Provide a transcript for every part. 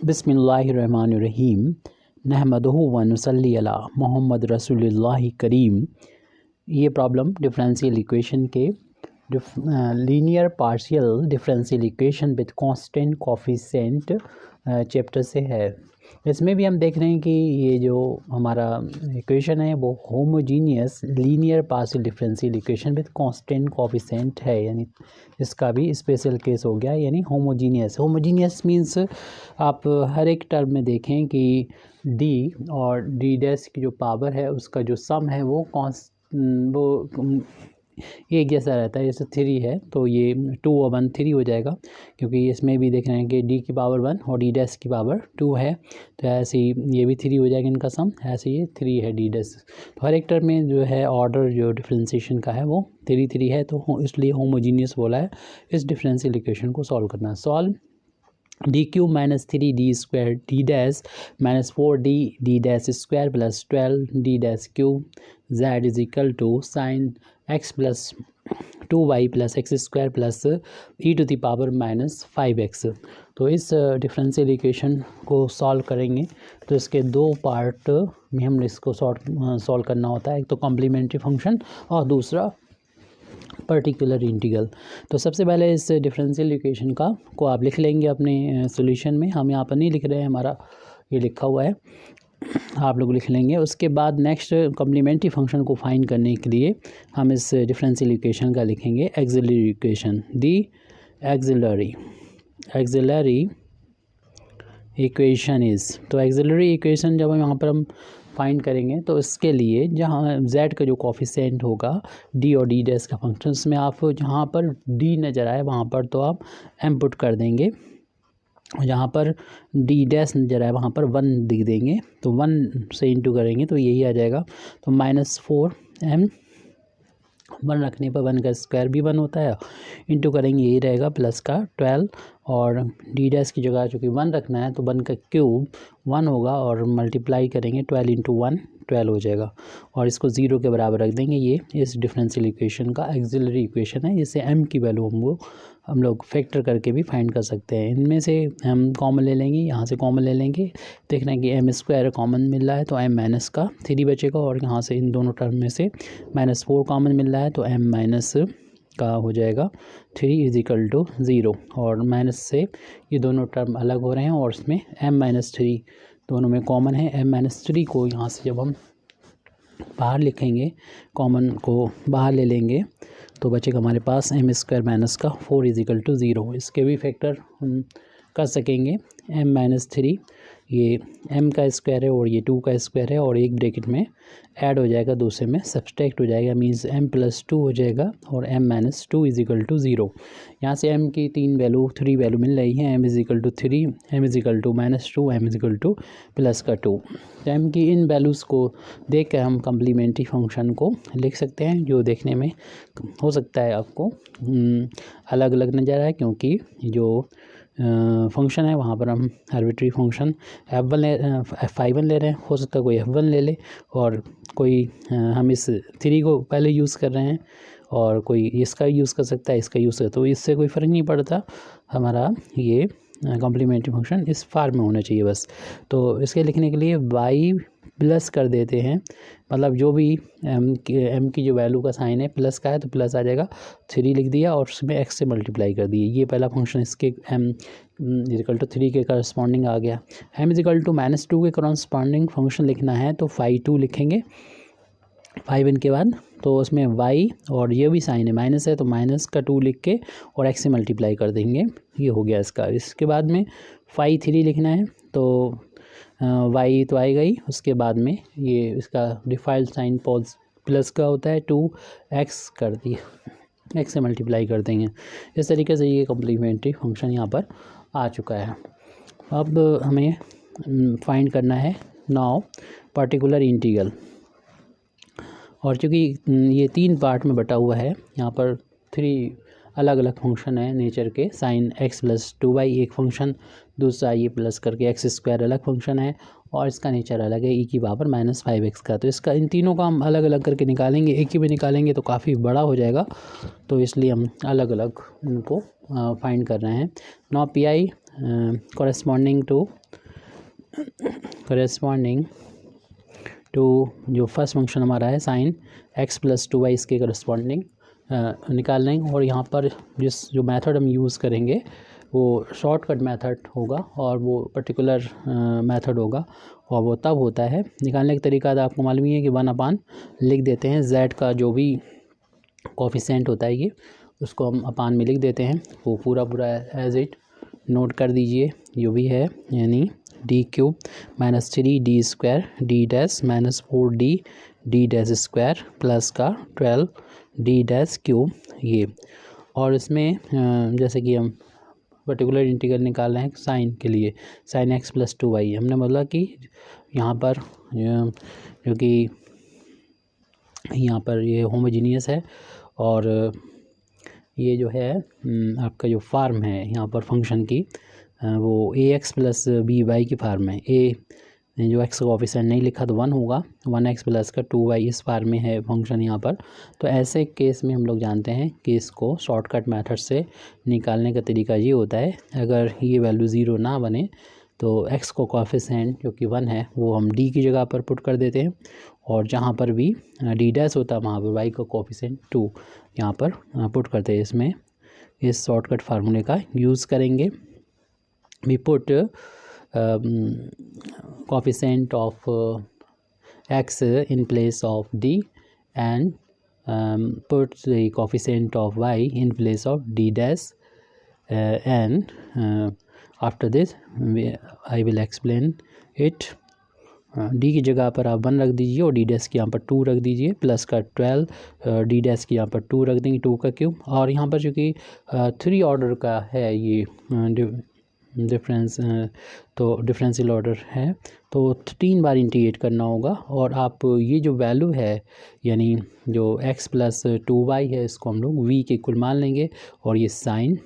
बिस्मिल्लाहिर्रहमानिर्रहीम नहमदुहु व नुसल्ली अला मोहम्मद रसूलुल्लाहि करीम। ये प्रॉब्लम डिफरेंशियल इक्वेशन के linear partial differential equation with constant coefficient chapter से है। इसमें भी हम देख रहे हैं कि ये जो हमारा इक्वेशन है वो homogeneous linear partial differential equation with constant coefficient है, यानी इसका भी स्पेशल केस हो गया, यानी होमोजीनियस। होमोजीनियस मीन्स आप हर एक टर्म में देखें कि डी और डी डैश की जो पावर है उसका जो सम है वो एक जैसा रहता है। जैसे 3 है तो ये 2 और 1 3 हो जाएगा, क्योंकि इसमें भी देख रहे हैं कि डी की पावर 1 और डी डैश की पावर 2 है, तो ऐसे ही ये भी 3 हो जाएगा इनका सम, ऐसे ये 3 है डी डैश। तो हर एक टर्म में जो है ऑर्डर जो डिफरेंशिएशन का है वो 3 3 है, तो इसलिए होमोजीनियस बोला है। इस डिफरेंशियल इक्वेशन को सॉल्व करना। Solve D cube minus 3 D square D dash minus 4 D D dash square plus 12 D dash cube Z is equal to sine x plus 2y plus x square plus e to the power minus 5x। तो इस differential equation को solve करेंगे तो इसके दो part में हम इसको सॉल्व करना होता है, एक तो कॉम्प्लीमेंट्री फंक्शन और दूसरा पर्टिकुलर इंटीग्रल। तो सबसे पहले इस डिफरेंशियल इक्वेशन को आप लिख लेंगे अपने सॉल्यूशन में। हम यहाँ पर नहीं लिख रहे हैं, हमारा ये लिखा हुआ है, आप लोग लिख लेंगे। उसके बाद नेक्स्ट कॉम्प्लीमेंट्री फंक्शन को फाइंड करने के लिए हम इस डिफरेंशियल इक्वेशन का लिखेंगे axillary equation. The axillary equation is, तो एक्सिलरी इक्वेशन जब हम यहाँ पर हम फाइंड करेंगे तो इसके लिए जहाँ z का जो कोफिशिएंट होगा d और d डैश का फंक्शन, उसमें आप जहाँ पर d नज़र आए वहाँ पर तो आप m पुट कर देंगे, जहाँ पर d डैश नज़र आए वहाँ पर 1 लिख देंगे, तो 1 से इंटू करेंगे तो यही आ जाएगा। तो -4m 1 रखने पर 1 का स्क्वायर भी 1 होता है, इंटू करेंगे यही रहेगा प्लस का 12, और डी डैश की जगह चूँकि 1 रखना है तो 1 का क्यूब 1 होगा और मल्टीप्लाई करेंगे 12 इंटू 1 12 हो जाएगा, और इसको 0 के बराबर रख देंगे। ये इस डिफरेंशियल इक्वेशन का एक्सिलरी इक्वेशन है, जिससे m की वैल्यू हम लोग फैक्टर करके भी फाइंड कर सकते हैं। इनमें से हम कॉमन ले लेंगे, यहाँ से कॉमन ले लेंगे, देखना है कि m स्क्वायर कॉमन मिल रहा है तो m माइनस का 3 बचेगा, और यहाँ से इन दोनों टर्म में से -4 कॉमन मिल रहा है तो m माइनस का हो जाएगा 3 इज इक्वल टू 0, और माइनस से ये दोनों टर्म अलग हो रहे हैं और इसमें m-3 दोनों में कॉमन है। m-3 को यहाँ से जब हम बाहर लिखेंगे, कॉमन को बाहर ले लेंगे तो बचेगा हमारे पास m स्क्वायर माइनस का 4 इज इक्वल टू 0। इसके भी फैक्टर हम कर सकेंगे। m-3 ये m का स्क्वायर है और ये 2 का स्क्वायर है, और एक ब्रैकेट में ऐड हो जाएगा, दूसरे में सब्सट्रैक्ट हो जाएगा, मीन्स m+2 हो जाएगा, और m-2 इज इक्वल टू 0। यहाँ से m की 3 वैल्यू मिल रही है, m is equal to 3, m is equal to -2, m is equal to plus का 2। तो m की इन वैल्यूज़ को देख कर हम कम्प्लीमेंट्री फंक्शन को लिख सकते हैं, जो देखने में हो सकता है आपको अलग अलग नज़र आए, क्योंकि जो फंक्शन है वहाँ पर हम आर्बिट्री फंक्शन f1 ले रहे हैं, हो सकता है कोई f1 ले ले, और कोई हम इस 3 को पहले यूज़ कर रहे हैं और कोई इसका यूज़ कर सकता है, इसका यूज़ कर, तो इससे कोई फ़र्क नहीं पड़ता, हमारा ये कॉम्प्लीमेंट्री फंक्शन इस फॉर्म में होना चाहिए बस। तो इसके लिखने के लिए y प्लस कर देते हैं, मतलब जो भी m की जो वैल्यू का साइन है प्लस का है तो प्लस आ जाएगा, 3 लिख दिया और उसमें x से मल्टीप्लाई कर दिए। ये पहला फंक्शन इसके m इक्वल टू 3 के करस्पॉन्डिंग आ गया। m इक्वल टू -2 के करस्पॉन्डिंग फंक्शन लिखना है तो 5 लिखेंगे, 5 के बाद तो उसमें y और ये भी साइन है माइनस है तो माइनस का 2 लिख के और x से मल्टीप्लाई कर देंगे, ये हो गया इसका। इसके बाद में 3 लिखना है तो y तो आएगा ही, उसके बाद में ये इसका डिफ़ॉल्ट साइन प्लस का होता है, 2x कर दिया, x से मल्टीप्लाई कर देंगे। इस तरीके से ये कॉम्प्लीमेंट्री फंक्शन यहाँ पर आ चुका है। अब हमें फाइंड करना है नाउ पर्टिकुलर इंटीग्रल, और चूँकि ये 3 पार्ट में बटा हुआ है, यहाँ पर 3 अलग अलग फंक्शन है नेचर के, साइन x प्लस 2y एक फंक्शन, दूसरा ये प्लस करके x स्क्वायर अलग फंक्शन है, और इसका नेचर अलग है e की पावर -5x का। तो इसका इन तीनों का हम अलग अलग करके निकालेंगे, एक ही में निकालेंगे तो काफ़ी बड़ा हो जाएगा, तो इसलिए हम अलग अलग उनको फाइंड कर रहे हैं। Now P I corresponding to corresponding to जो फर्स्ट फंक्शन हमारा है साइन x + 2y इसके करस्पॉन्डिंग निकाल लेंगे। और यहाँ पर जो मेथड हम यूज़ करेंगे वो शॉर्टकट मेथड होगा और वो पर्टिकुलर मेथड होगा और वो तब होता है निकालने का तरीका। तो आपको मालूम ही है कि 1/, लिख देते हैं z का जो भी कोफिशिएंट होता है ये उसको हम अपान में लिख देते हैं, वो पूरा एज इट नोट कर दीजिए जो भी है, यानी d³ - 3d² d' - 4d d'² plus का 12d³ ये। और इसमें जैसे कि हम पर्टिकुलर इंटीग्रल निकाल रहे हैं साइन के लिए, साइन x + 2y हमने बोला कि यहाँ पर जो कि यहाँ पर ये होमोजीनियस है और ये जो है आपका जो फार्म है यहाँ पर फंक्शन की वो ax + by की फार्म है। a जो x का कोफिशिएंट नहीं लिखा तो 1 होगा, 1x प्लस का 2y इस फार्म में है फंक्शन यहाँ पर। तो ऐसे केस में हम लोग जानते हैं कि इसको शॉर्टकट मेथड से निकालने का तरीका ये होता है, अगर ये वैल्यू 0 ना बने तो x को कोफिशिएंट जो कि 1 है वो हम d की जगह पर पुट कर देते हैं और जहाँ पर भी d' होता है वहाँ पर y का कोफिशिएंट 2 यहाँ पर पुट करते हैं। इसमें इस शॉर्टकट फार्मूले का यूज़ करेंगे। We put coefficient of x in place of d and put the coefficient of y in place of d' and after this I will explain it। d की जगह पर आप 1 रख दीजिए और d' की यहाँ पर 2 रख दीजिए प्लस का 12 d' की यहाँ पर 2 रख देंगे 2 का क्यूब। और यहाँ पर चूँकि 3 ऑर्डर का है ये डिफरेंस तो डिफरेंशियल ऑर्डर है तो 3 बार इंटीग्रेट करना होगा। और आप ये जो वैल्यू है यानी जो x + 2y है इसको हम लोग v के इक्वल मान लेंगे और ये साइन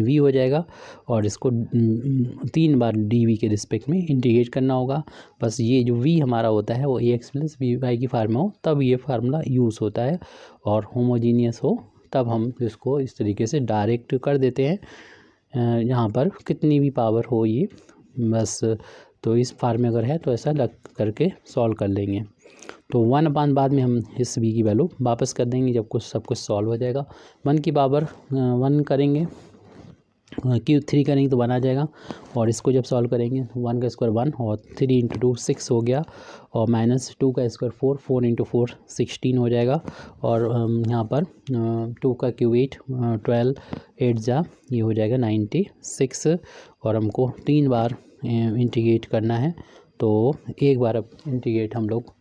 v हो जाएगा और इसको 3 बार dv के रिस्पेक्ट में इंटीग्रेट करना होगा। बस ये जो v हमारा होता है वो ax + by की फार्म हो तब ये फार्मूला यूज़ होता है और होमोजीनियस हो तब हम इसको इस तरीके से डायरेक्ट कर देते हैं। यहाँ पर कितनी भी पावर हो ये बस, तो इस फार्म में अगर है तो ऐसा लग करके सॉल्व कर लेंगे। तो 1/, बाद में हम इस v की वैल्यू वापस कर देंगे जब सब कुछ सॉल्व हो जाएगा। 1 की पावर 1 करेंगे, क्यूब 3 करेंगे तो 1 आ जाएगा और इसको जब सॉल्व करेंगे 1 का स्क्वायर 1 और 3 × 2 6 हो गया और -2 का स्क्वायर 4 × 4 16 हो जाएगा और यहाँ पर 2 का क्यूब 8 12 8 जा ये हो जाएगा 96 और हमको 3 बार इंटीग्रेट करना है। तो एक बार अब इंटीग्रेट हम लोग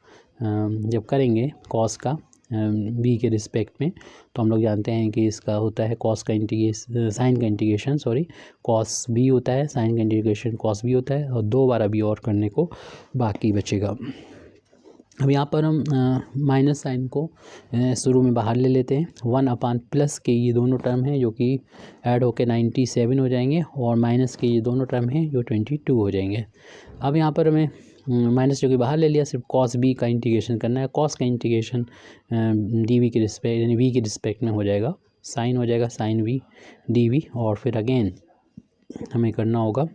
जब करेंगे कॉस का b के रिस्पेक्ट में तो हम लोग जानते हैं कि इसका होता है कॉस का इंटीग्रेशन साइन का इंटीग्रेशन कॉस b होता है, साइन का इंटीग्रेशन कॉस b होता है और 2 बार अभी और करने को बाकी बचेगा। अब यहाँ पर हम माइनस साइन को शुरू में बाहर ले लेते हैं। 1/ प्लस के ये दोनों टर्म हैं जो कि ऐड होकर 97 हो जाएंगे और माइनस के ये दोनों टर्म हैं जो 22 हो जाएंगे। अब यहाँ पर हमें माइनस जो कि बाहर ले लिया, सिर्फ कॉस b का इंटीग्रेशन करना है। कॉस का इंटीग्रेशन dv के रिस्पेक्ट यानी v के रिस्पेक्ट में हो जाएगा, साइन हो जाएगा साइन v dv और फिर अगेन हमें करना होगा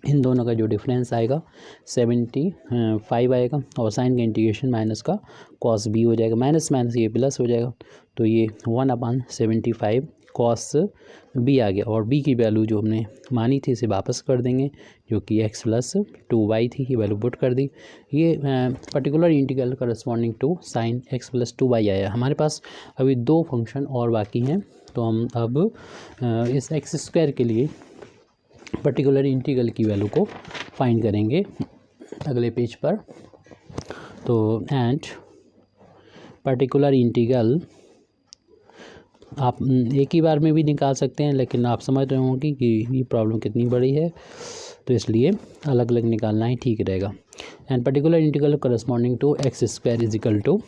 इन दोनों का जो डिफरेंस आएगा 75 आएगा और साइन का इंटीग्रेशन माइनस का कॉस b हो जाएगा, माइनस माइनस ये प्लस हो जाएगा तो ये 1/75 कॉस b आ गया और b की वैल्यू जो हमने मानी थी इसे वापस कर देंगे जो कि x + 2y थी, ये वैल्यू पुट कर दी। ये particular integral corresponding to sine x + 2y आया। हमारे पास अभी 2 फंक्शन और बाकी हैं तो हम अब इस x² के लिए पर्टिकुलर इंटीग्रल की वैल्यू को फाइंड करेंगे अगले पेज पर। तो एंड पर्टिकुलर इंटीग्रल आप एक ही बार में भी निकाल सकते हैं लेकिन आप समझ रहे होंगे कि ये प्रॉब्लम कितनी बड़ी है तो इसलिए अलग अलग निकालना ही ठीक रहेगा। And particular integral corresponding to x² =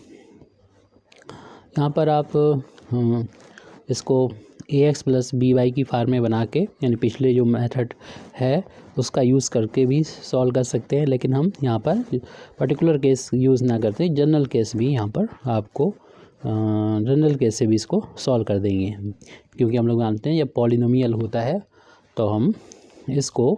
यहाँ पर आप इसको ax + by की फार्म में बना के यानी पिछले जो मेथड है उसका यूज़ करके भी सॉल्व कर सकते हैं, लेकिन हम यहाँ पर पर्टिकुलर केस यूज़ ना करते, जनरल केस भी यहाँ पर आपको जनरल केस से भी इसको सॉल्व कर देंगे क्योंकि हम लोग जानते हैं जब पॉलिनोमियल होता है तो हम इसको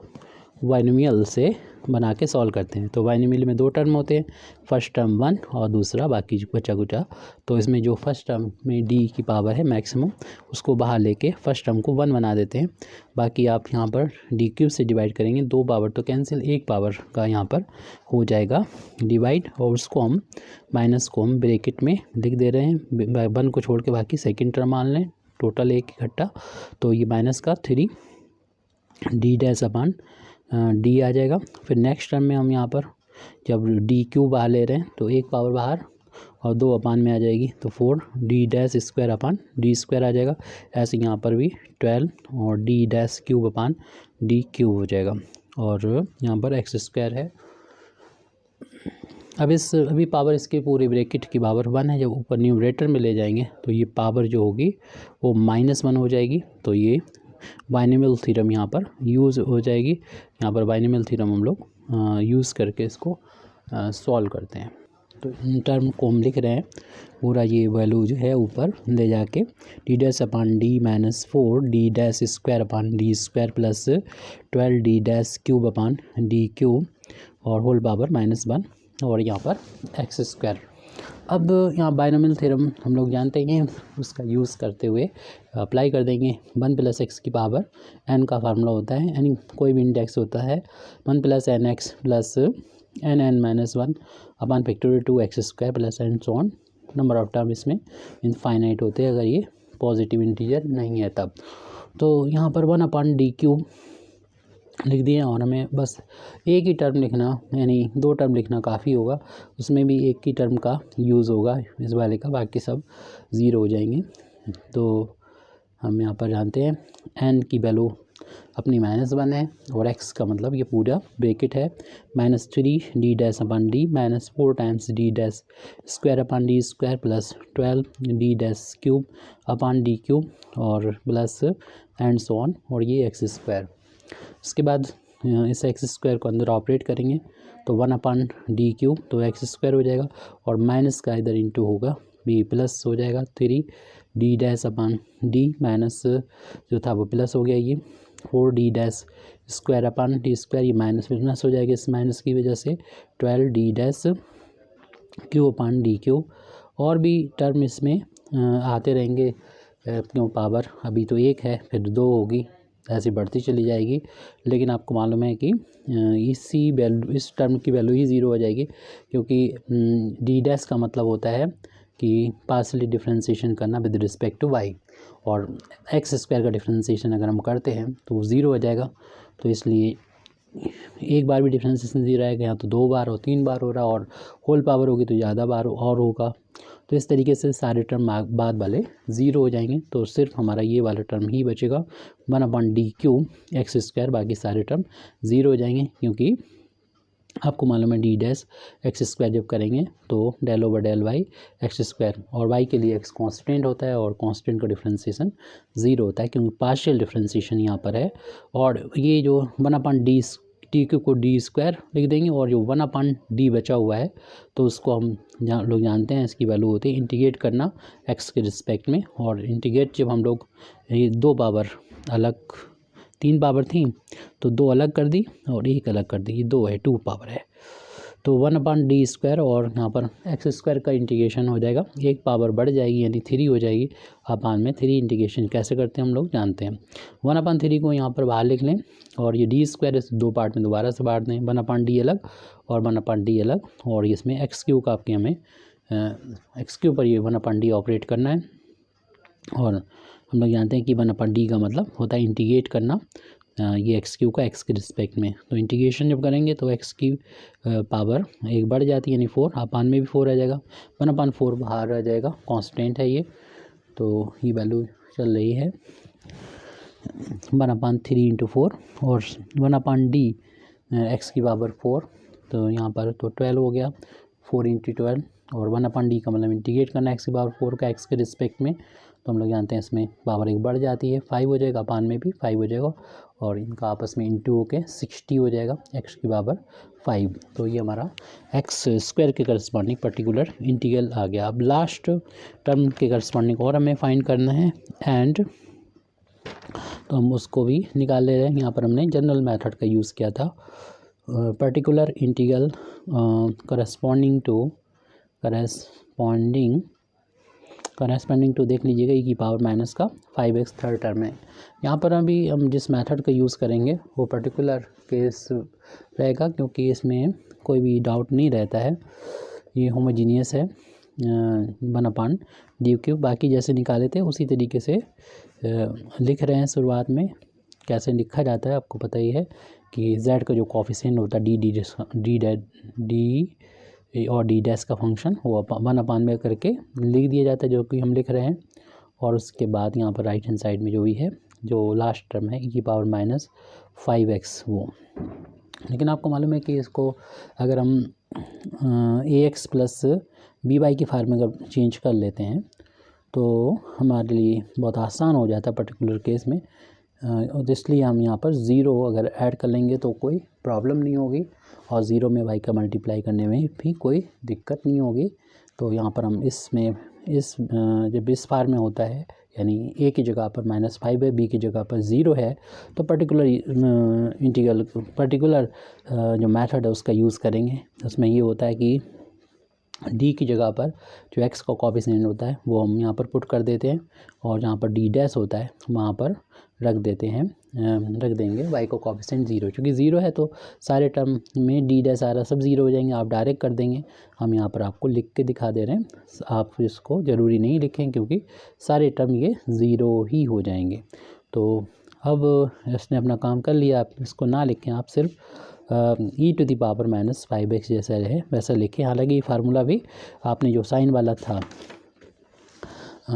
बाइनोमियल से बना के सॉल्व करते हैं। तो बाइनोमियल में 2 टर्म होते हैं, फर्स्ट टर्म 1 और दूसरा बाकी बचा कुचा। तो इसमें जो फर्स्ट टर्म में डी की पावर है मैक्सिमम, उसको बाहर लेके फर्स्ट टर्म को 1 बना देते हैं। बाकी आप यहाँ पर डी क्यूब से डिवाइड करेंगे, 2 पावर तो कैंसिल, 1 पावर का यहाँ पर हो जाएगा डिवाइड, और उसको हम माइनस को हम ब्रैकेट में लिख दे रहे हैं, 1 को छोड़ के बाकी सेकेंड टर्म मान लें, टोटल एक इकट्ठा। तो ये माइनस का 3 डी डैश अपॉन डी आ जाएगा। फिर नेक्स्ट टर्म में हम यहाँ पर जब डी क्यूब बाहर ले रहे हैं तो 1 पावर बाहर और 2 अपान में आ जाएगी, तो 4 D dash square upon D square आ जाएगा। ऐसे यहाँ पर भी 12 और D dash cube upon D cube हो जाएगा। और यहाँ पर एक्स स्क्वायर है। अब अभी पावर इसके पूरे ब्रैकेट की पावर 1 है, जब ऊपर न्यूमरेटर में ले जाएंगे तो ये पावर जो होगी वो -1 हो जाएगी। तो ये बाइनोमियल थ्योरम यहाँ पर यूज़ हो जाएगी। यहाँ पर बाइनोमियल थ्योरम हम लोग यूज़ करके इसको सॉल्व करते हैं। तो इन टर्म को हम लिख रहे हैं, पूरा ये वैल्यू जो है ऊपर ले जाके डी डैश अपान D -4 D dash square upon D square plus 12 D dash cube upon D cube और होल पावर -1 और यहाँ पर एक्स स्क्वायर। अब यहाँ बाइनोमियल थ्योरम हम लोग जानते हैं, उसका यूज़ करते हुए अप्लाई कर देंगे। 1 + x की पावर n का फार्मूला होता है, यानी कोई भी इंडेक्स होता है 1 + nx plus n-1 upon factorial 2x² plus and so on. Number of term इसमें इनफाइनाइट होते हैं अगर ये पॉजिटिव इंटीजर नहीं है तब। तो यहाँ पर 1 अपान डी क्यूब लिख दिए और हमें बस एक ही टर्म लिखना, यानी 2 टर्म लिखना काफ़ी होगा, उसमें भी एक ही टर्म का यूज़ होगा इस वाले का, बाकी सब 0 हो जाएंगे। तो हम यहाँ पर जानते हैं n की वैल्यू अपनी -1 है और x का मतलब ये पूरा ब्रैकेट है -3 डी डैश अपान D -4 times D dash square upon D square plus 12 D dash cube upon D cube और प्लस एंड सो ऑन, और ये एक्स स्क्वायर। उसके बाद इस एक्स स्क्वायर को अंदर ऑपरेट करेंगे तो 1 अपान डी क्यूब, तो एक्स स्क्वायर हो जाएगा और माइनस का इधर इंटू होगा, बी प्लस हो जाएगा 3 डी डैश अपान डी माइनस जो था वो प्लस हो गया, ये 4 D dash square upon D square, ये माइनस हो जाएगा इस माइनस की वजह से 12 D dash cube upon D cube. और भी टर्म इसमें आते रहेंगे, क्यों पावर अभी तो 1 है, फिर 2 होगी, ऐसे बढ़ती चली जाएगी। लेकिन आपको मालूम है कि इस टर्म की वैल्यू ही 0 हो जाएगी, क्योंकि डी डैश का मतलब होता है कि पार्शियली डिफरेंशिएशन करना विद रिस्पेक्ट टू वाई, और एक्स स्क्वायर का डिफरेंशिएशन अगर हम करते हैं तो वो 0 हो जाएगा। तो इसलिए एक बार भी डिफरेंशिएशन 0 आएगा, यहाँ तो 2 बार और 3 बार हो रहा, और होल पावर होगी तो ज़्यादा बार और होगा। तो इस तरीके से सारे टर्म बाद वाले 0 हो जाएंगे, तो सिर्फ हमारा ये वाला टर्म ही बचेगा 1 अपान डी क्यूब एक्स स्क्वायर, बाकी सारे टर्म 0 हो जाएंगे, क्योंकि आपको मालूम है डी डैश एक्स स्क्वायर जब करेंगे तो del over del y x square, और वाई के लिए एक्स कांस्टेंट होता है और कांस्टेंट का डिफरेंशिएशन 0 होता है, क्योंकि पार्शियल डिफरेंशिएशन यहाँ पर है। और ये जो 1 अपान डी क्यू को डी स्क्वायर लिख देंगे, और जो 1 अपान डी बचा हुआ है तो उसको हम लोग जानते हैं इसकी वैल्यू होती है इंटीग्रेट करना एक्स के रिस्पेक्ट में। और इंटीग्रेट जब हम लोग ये 2 पावर अलग, 3 पावर थी तो 2 अलग कर दी और 1 अलग कर दी, ये 2 है, 2 पावर है। तो 1 अपान डी स्क्वायर और यहाँ पर एक्स स्क्वायर का इंटीग्रेशन हो जाएगा, 1 पावर बढ़ जाएगी यानी 3 हो जाएगी, अपान में 3 इंटीग्रेशन कैसे करते हैं हम लोग जानते हैं। 1 अपान 3 को यहाँ पर बाहर लिख लें, और ये डी स्क्वायर इस 2 पार्ट में दोबारा से बांट दें, 1 अपान डी अलग और 1 अपान डी अलग, और इसमें एक्स क्यू का आपके हमें एक्स क्यू पर ये 1 अपान डी ऑपरेट करना है। और हम लोग जानते हैं कि 1 अपान डी का मतलब होता है इंटीग्रेट करना ये एक्स क्यू का एक्स के रिस्पेक्ट में। तो इंटीग्रेशन जब करेंगे तो एक्स की पावर 1 बढ़ जाती है, यानी 4, अपान में भी 4 आ जाएगा, 1 अपान 4 बाहर रह जाएगा, कांस्टेंट है ये। तो ये वैल्यू चल रही है 1 अपान 3 इंटू 4 और 1 अपान डी एक्स की पावर 4, तो यहाँ पर तो 12 हो गया, 4 इंटू 12, और 1 अपान डी का मतलब इंटीग्रेट करना एक्स की पावर 4 का एक्स के रिस्पेक्ट में। तो हम लोग जानते हैं इसमें पावर 1 बढ़ जाती है, 5 हो जाएगा, अपान में भी 5 हो जाएगा, और इनका आपस में इंटू होके 60 हो जाएगा एक्स की पावर 5। तो ये हमारा एक्स स्क्वायर के करस्पॉन्डिंग पर्टिकुलर इंटीग्रल आ गया। अब लास्ट टर्म के करस्पॉन्डिंग और हमें फाइंड करना है, एंड तो हम उसको भी निकाल ले रहे हैं। यहाँ पर हमने जनरल मेथड का यूज़ किया था। पर्टिकुलर इंटीग्रल करस्पॉन्डिंग टू देख लीजिएगा ई की पावर माइनस का 5x थर्ड टर्म है। यहाँ पर अभी हम जिस मेथड का यूज़ करेंगे वो पर्टिकुलर केस रहेगा, क्योंकि इसमें कोई भी डाउट नहीं रहता है, ये होमोजीनियस है 1/d³। बाकी जैसे निकाले थे उसी तरीके से लिख रहे हैं। शुरुआत में कैसे लिखा जाता है आपको पता ही है कि z का जो कोफिशिएंट होता है डी और डी डैश का फंक्शन वो 1/में करके लिख दिया जाता है, जो कि हम लिख रहे हैं। और उसके बाद यहाँ पर राइट हैंड साइड में जो भी है, जो लास्ट टर्म है ई की पावर माइनस 5x वो। लेकिन आपको मालूम है कि इसको अगर हम ax प्लस by की फार्म में अगर चेंज कर लेते हैं तो हमारे लिए बहुत आसान हो जाता है पर्टिकुलर केस में। इसलिए हम यहाँ पर 0 अगर ऐड कर लेंगे तो कोई प्रॉब्लम नहीं होगी, और 0 में y का मल्टीप्लाई करने में भी कोई दिक्कत नहीं होगी। तो यहाँ पर हम इसमें जब इस फार्म में होता है, यानी a की जगह पर -5 है, b की जगह पर 0 है, तो पर्टिकुलर जो मेथड है उसका यूज़ करेंगे। उसमें ये होता है कि d की जगह पर जो x का कोफिशिएंट होता है वो हम यहाँ पर पुट कर देते हैं, और जहाँ पर d डैश होता है वहाँ पर रख देंगे y का कोफिशिएंट 0। क्योंकि 0 है तो सारे टर्म में d डैश सारा सब 0 हो जाएंगे, आप डायरेक्ट कर देंगे। हम यहाँ पर आपको लिख के दिखा दे रहे हैं, आप इसको ज़रूरी नहीं लिखें क्योंकि सारे टर्म ये 0 ही हो जाएंगे। तो अब इसने अपना काम कर लिया, आप इसको ना लिखें, आप सिर्फ e⁻⁻5x जैसा रहे वैसा लिखें। हालांकि ये फार्मूला भी आपने जो साइन वाला था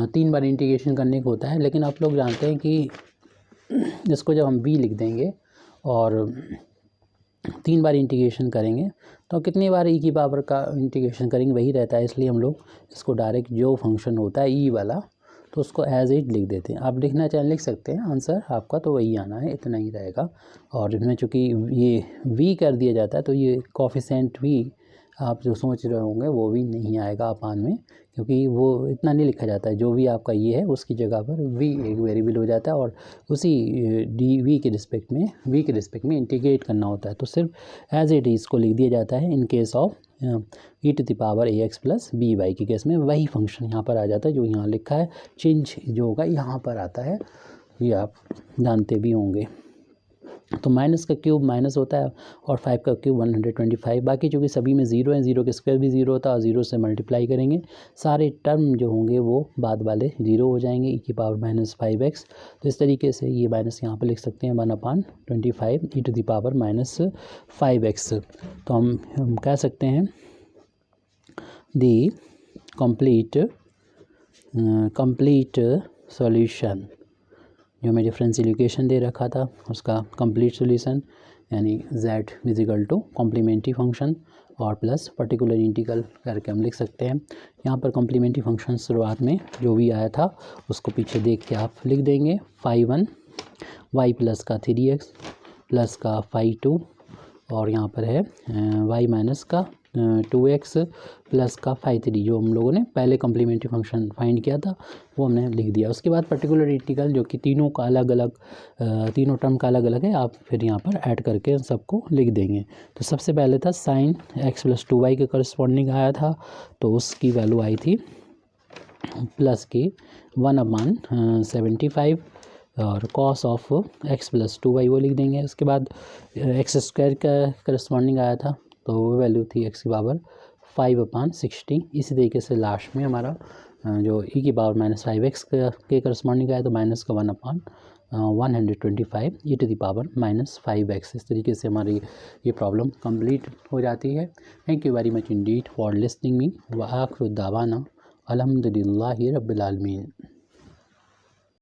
3 बार इंटीग्रेशन करने को होता है, लेकिन आप लोग जानते हैं कि इसको जब हम b लिख देंगे और 3 बार इंटीग्रेशन करेंगे तो कितनी बार e की पावर का इंटीग्रेशन करेंगे वही रहता है। इसलिए हम लोग इसको डायरेक्ट जो फंक्शन होता है e वाला तो उसको एज इट लिख देते हैं। आप लिखना चाहें लिख सकते हैं, आंसर आपका तो वही आना है, इतना ही रहेगा। और इसमें चूँकि ये v कर दिया जाता है तो ये कोफिशिएंट v आप जो सोच रहे होंगे वो भी नहीं आएगा अपान में, क्योंकि वो इतना नहीं लिखा जाता है। जो भी आपका ये है उसकी जगह पर v एक वेरिएबल हो जाता है और उसी v के रिस्पेक्ट में इंटीग्रेट करना होता है। तो सिर्फ एज इट इज़ को लिख दिया जाता है in case of e⁻ax plus by के केस में वही फंक्शन यहाँ पर आ जाता है जो यहाँ लिखा है। चेंज जो होगा यहाँ पर आता है, ये आप जानते भी होंगे। तो माइनस का क्यूब माइनस होता है और 5 का क्यूब 125। बाकी चूँकि सभी में 0 है, 0 के स्क्वायर भी 0 होता है और 0 से मल्टीप्लाई करेंगे सारे टर्म जो होंगे वो बाद वाले 0 हो जाएंगे e⁻⁻5x। तो इस तरीके से ये माइनस यहाँ पर लिख सकते हैं 1/25 e⁻⁻5x। तो हम कह सकते हैं दी कंप्लीट सॉल्यूशन जो हमें डिफरेंशियल इक्वेशन दे रखा था उसका कंप्लीट सॉल्यूशन, यानी z = कॉम्प्लीमेंट्री फंक्शन और प्लस पर्टिकुलर इंटीग्रल करके हम लिख सकते हैं। यहाँ पर कॉम्प्लीमेंट्री फंक्शन शुरुआत में जो भी आया था उसको पीछे देख के आप लिख देंगे। 5(1) y प्लस का 3x प्लस का 5(2) और यहाँ पर है y माइनस का 2x प्लस का 5(3) जो हम लोगों ने पहले कॉम्प्लीमेंट्री फंक्शन फाइंड किया था वो हमने लिख दिया। उसके बाद पर्टिकुलर इंटीग्रल जो कि तीनों टर्म का अलग अलग है, आप फिर यहाँ पर ऐड करके सबको लिख देंगे। तो सबसे पहले था sin x प्लस 2y के करस्पॉन्डिंग आया था, तो उसकी वैल्यू आई थी प्लस की 1/75 और cos of x plus 2y वो लिख देंगे। उसके बाद x² का करस्पॉन्डिंग आया था तो वो वैल्यू थी x की पावर 5/60। इसी तरीके से लास्ट में हमारा जो e⁻⁻5x के करस्पॉन्डिंग आया तो माइनस का 1/125 e⁻⁻5x। इस तरीके से हमारी ये प्रॉब्लम कंप्लीट हो जाती है। Thank you very much Indeed for listening me व आखिर दावाना अल्हम्दुलिल्लाहि रब्बिल आलमीन।